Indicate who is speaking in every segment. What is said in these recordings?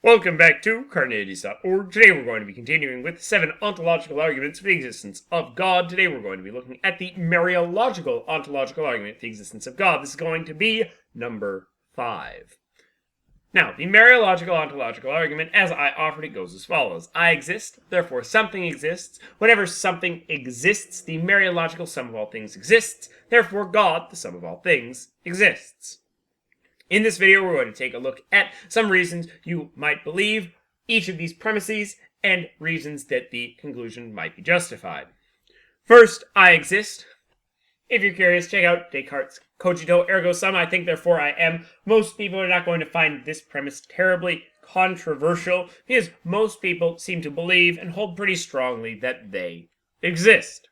Speaker 1: Welcome back to Carneades.org. Today we're going to be continuing with 7 ontological arguments for the existence of God. Today we're going to be looking at the Mereological Ontological Argument for the existence of God. This is going to be number 5. Now, the Mereological Ontological Argument, as I offered it, goes as follows. I exist, therefore something exists. Whenever something exists, the Mereological sum of all things exists. Therefore God, the sum of all things, exists. In this video, we're going to take a look at some reasons you might believe each of these premises and reasons that the conclusion might be justified. First, I exist. If you're curious, check out Descartes' cogito ergo sum, I think therefore I am. Most people are not going to find this premise terribly controversial because most people seem to believe and hold pretty strongly that they exist.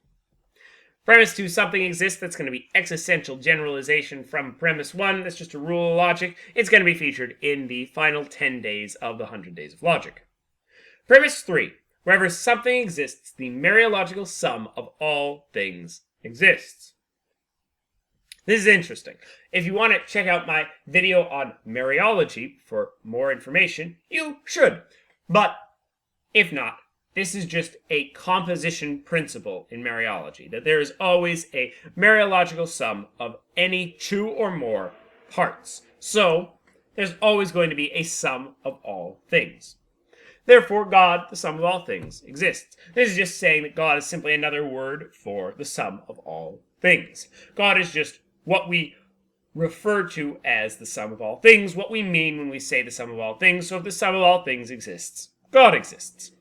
Speaker 1: Premise 2, something exists, that's going to be existential generalization from premise 1. That's just a rule of logic. It's going to be featured in the final 10 days of the 100 Days of Logic. Premise 3, wherever something exists, the Mereological sum of all things exists. This is interesting. If you want to check out my video on Mereology for more information, you should. But if not, this is just a composition principle in Mereology, that there is always a Mereological sum of any 2 or more parts. So, there's always going to be a sum of all things. Therefore, God, the sum of all things, exists. This is just saying that God is simply another word for the sum of all things. God is just what we refer to as the sum of all things, what we mean when we say the sum of all things. So if the sum of all things exists, God exists.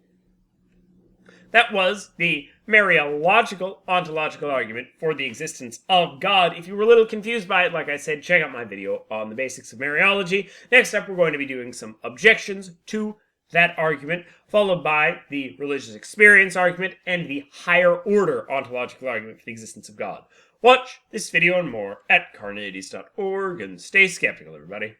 Speaker 1: That was the Mereological Ontological Argument for the existence of God. If you were a little confused by it, like I said, check out my video on the basics of Mereology. Next up, we're going to be doing some objections to that argument, followed by the religious experience argument and the higher order ontological argument for the existence of God. Watch this video and more at Carneades.org, and stay skeptical, everybody.